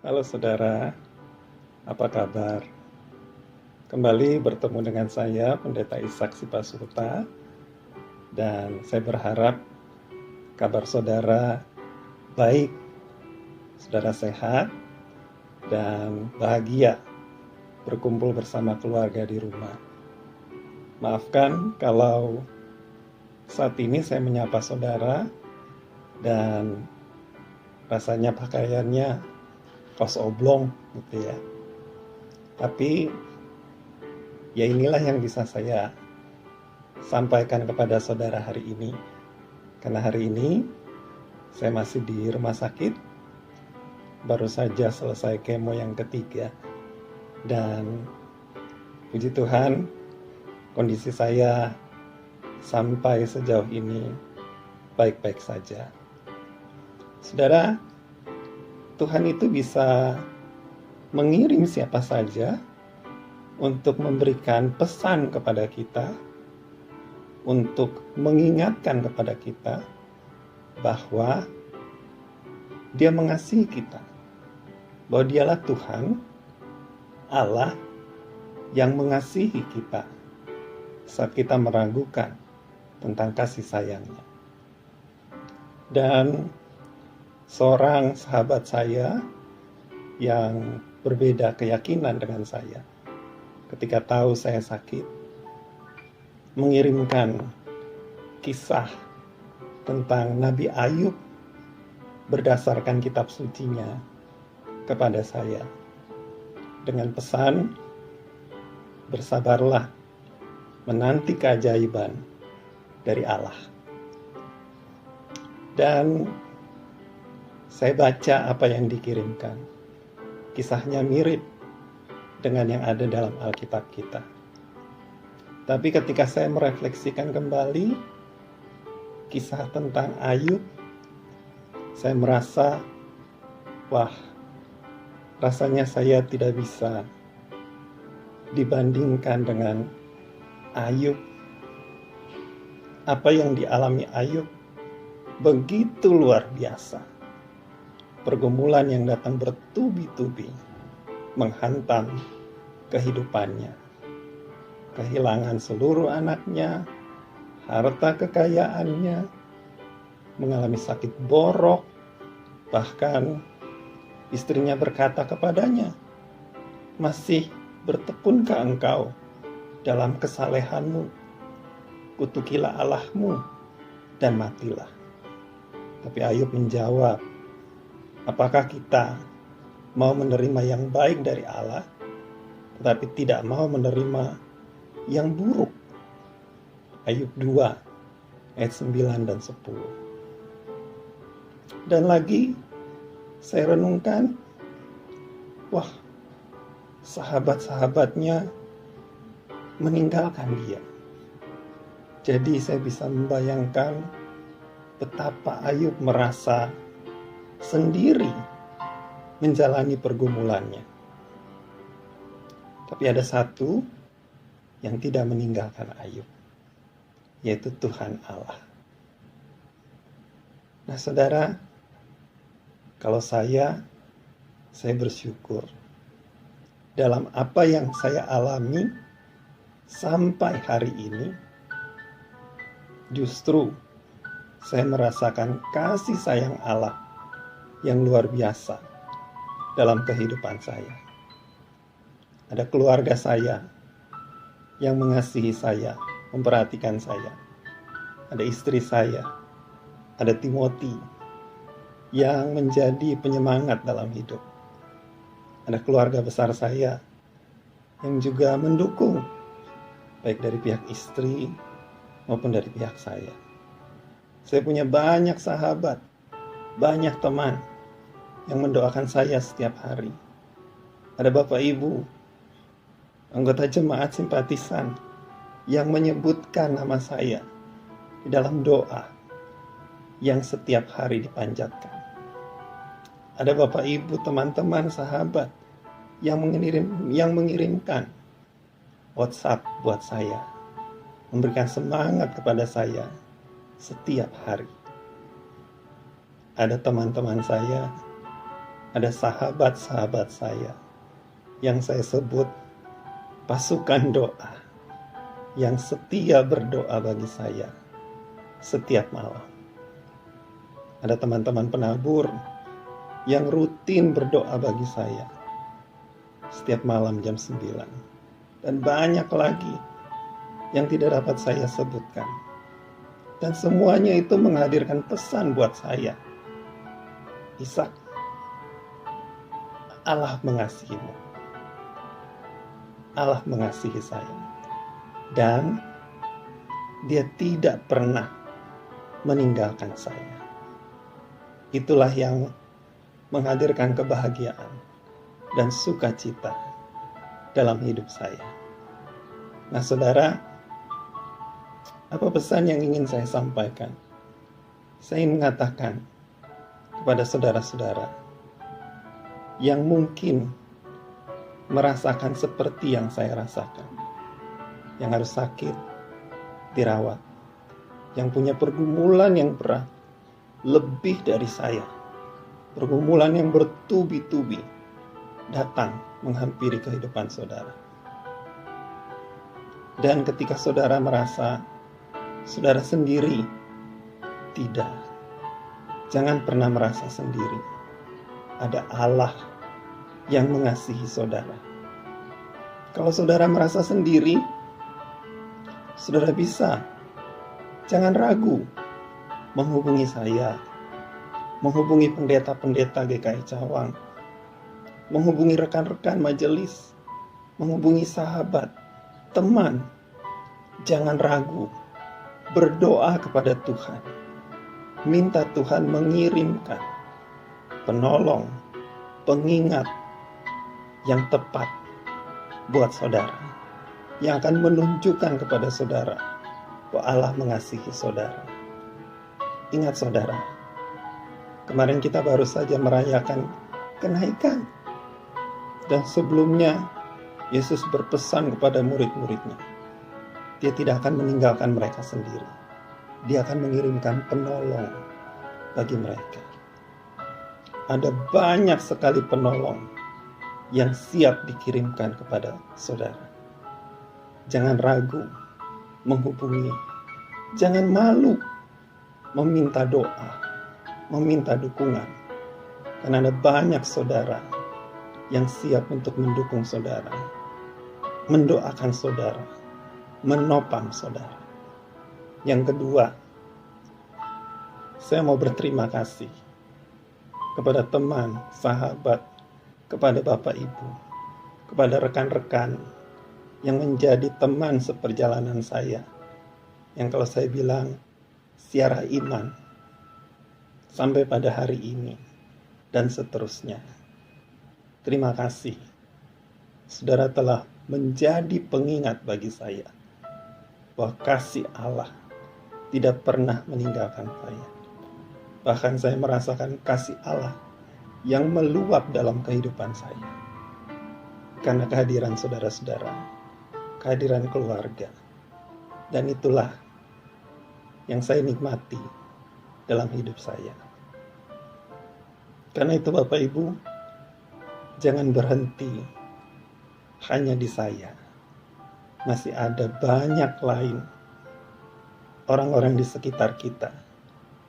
Halo saudara, apa kabar? Kembali bertemu dengan saya, Pendeta Ishak Sipasuta, dan saya berharap kabar saudara baik, saudara sehat, dan bahagia berkumpul bersama keluarga di rumah. Maafkan kalau saat ini saya menyapa saudara dan rasanya pakaiannya kaos oblong gitu ya. Tapi ya inilah yang bisa saya sampaikan kepada saudara hari ini. Karena hari ini saya masih di rumah sakit, baru saja selesai kemo yang ketiga. Dan puji Tuhan, kondisi saya sampai sejauh ini baik-baik saja. Saudara, Tuhan itu bisa mengirim siapa saja untuk memberikan pesan kepada kita, untuk mengingatkan kepada kita bahwa Dia mengasihi kita, bahwa Dialah Tuhan Allah yang mengasihi kita saat kita meragukan tentang kasih sayangnya. Dan seorang sahabat saya yang berbeda keyakinan dengan saya, ketika tahu saya sakit, mengirimkan kisah tentang Nabi Ayub berdasarkan kitab sucinya kepada saya dengan pesan, bersabarlah menanti keajaiban dari Allah. Dan saya baca apa yang dikirimkan. Kisahnya mirip dengan yang ada dalam Alkitab kita. Tapi ketika saya merefleksikan kembali kisah tentang Ayub, saya merasa, wah, rasanya saya tidak bisa dibandingkan dengan Ayub. Apa yang dialami Ayub begitu luar biasa. Pergumulan yang datang bertubi-tubi menghantam kehidupannya. Kehilangan seluruh anaknya, harta kekayaannya, mengalami sakit borok, bahkan istrinya berkata kepadanya, "Masih bertekunkah engkau dalam kesalehanmu? Kutukilah Allahmu dan matilah." Tapi Ayub menjawab, apakah kita mau menerima yang baik dari Allah, tetapi tidak mau menerima yang buruk? Ayub 2 ayat 9 dan 10. Dan lagi saya renungkan, wah, sahabat-sahabatnya meninggalkan dia. Jadi saya bisa membayangkan betapa Ayub merasa sendiri menjalani pergumulannya. Tapi ada satu yang tidak meninggalkan Ayub, yaitu Tuhan Allah. Nah saudara, kalau saya bersyukur dalam apa yang saya alami sampai hari ini. Justru saya merasakan kasih sayang Allah yang luar biasa dalam kehidupan saya. Ada keluarga saya yang mengasihi saya, memperhatikan saya. Ada istri saya, ada Timothy yang menjadi penyemangat dalam hidup. Ada keluarga besar saya yang juga mendukung, baik dari pihak istri maupun dari pihak saya. Saya punya banyak sahabat, banyak teman yang mendoakan saya setiap hari. Ada Bapak Ibu, anggota jemaat simpatisan yang menyebutkan nama saya di dalam doa yang setiap hari dipanjatkan. Ada Bapak Ibu, teman-teman, sahabat yang mengirimkan WhatsApp buat saya, memberikan semangat kepada saya setiap hari. Ada teman-teman saya ada sahabat-sahabat saya yang saya sebut pasukan doa, yang setia berdoa bagi saya setiap malam. Ada teman-teman penabur yang rutin berdoa bagi saya setiap malam jam 9. Dan banyak lagi yang tidak dapat saya sebutkan. Dan semuanya itu menghadirkan pesan buat saya. Ishak, Allah mengasihimu. Allah mengasihi saya. Dan Dia tidak pernah meninggalkan saya. Itulah yang menghadirkan kebahagiaan dan sukacita dalam hidup saya. Nah, saudara, apa pesan yang ingin saya sampaikan? Saya ingin mengatakan kepada saudara-saudara yang mungkin merasakan seperti yang saya rasakan, yang harus sakit, dirawat, yang punya pergumulan yang berat, lebih dari saya, pergumulan yang bertubi-tubi datang menghampiri kehidupan saudara. Dan ketika saudara merasa saudara sendiri, tidak. Jangan pernah merasa sendiri. Ada Allah yang mengasihi saudara. Kalau saudara merasa sendiri, saudara bisa, jangan ragu menghubungi saya, menghubungi pendeta-pendeta GKI Cawang, menghubungi rekan-rekan majelis, menghubungi sahabat, teman. Jangan ragu, berdoa kepada Tuhan. Minta Tuhan mengirimkan penolong, pengingat yang tepat buat saudara, yang akan menunjukkan kepada saudara bahwa Allah mengasihi saudara. Ingat saudara, kemarin kita baru saja merayakan kenaikan. Dan sebelumnya Yesus berpesan kepada murid-muridnya, Dia tidak akan meninggalkan mereka sendiri. Dia akan mengirimkan penolong bagi mereka. Ada banyak sekali penolong yang siap dikirimkan kepada saudara. Jangan ragu menghubungi. Jangan malu meminta doa, meminta dukungan. Karena ada banyak saudara yang siap untuk mendukung saudara, mendoakan saudara, menopang saudara. Yang kedua, saya mau berterima kasih kepada teman, sahabat, kepada Bapak Ibu, kepada rekan-rekan yang menjadi teman seperjalanan saya, yang kalau saya bilang siarah iman sampai pada hari ini dan seterusnya. Terima kasih, saudara telah menjadi pengingat bagi saya bahwa kasih Allah tidak pernah meninggalkan saya. Bahkan saya merasakan kasih Allah yang meluap dalam kehidupan saya. Karena kehadiran saudara-saudara, kehadiran keluarga. Dan itulah yang saya nikmati dalam hidup saya. Karena itu Bapak Ibu, jangan berhenti hanya di saya. Masih ada banyak lain orang-orang di sekitar kita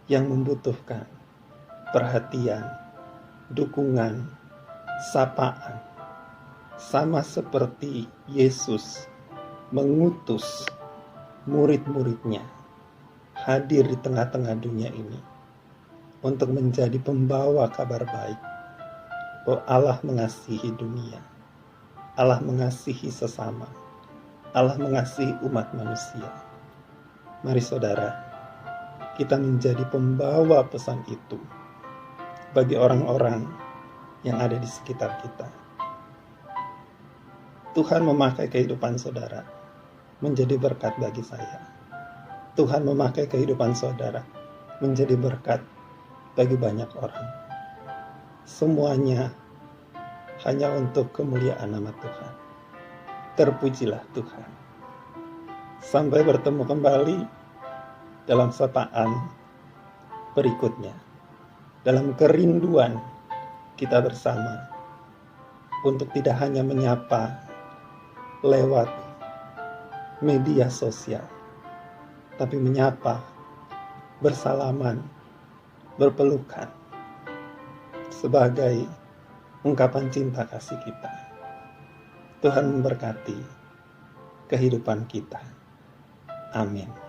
yang membutuhkan perhatian, dukungan, sapaan. Sama seperti Yesus mengutus murid-muridnya hadir di tengah-tengah dunia ini untuk menjadi pembawa kabar baik bahwa Allah mengasihi dunia, Allah mengasihi sesama, Allah mengasihi umat manusia. Mari saudara, kita menjadi pembawa pesan itu bagi orang-orang yang ada di sekitar kita. Tuhan memakai kehidupan saudara menjadi berkat bagi saya. Tuhan memakai kehidupan saudara menjadi berkat bagi banyak orang. Semuanya hanya untuk kemuliaan nama Tuhan. Terpujilah Tuhan. Sampai bertemu kembali dalam sapaan berikutnya. Dalam kerinduan kita bersama untuk tidak hanya menyapa lewat media sosial, tapi menyapa, bersalaman, berpelukan sebagai ungkapan cinta kasih kita. Tuhan memberkati kehidupan kita. Amin.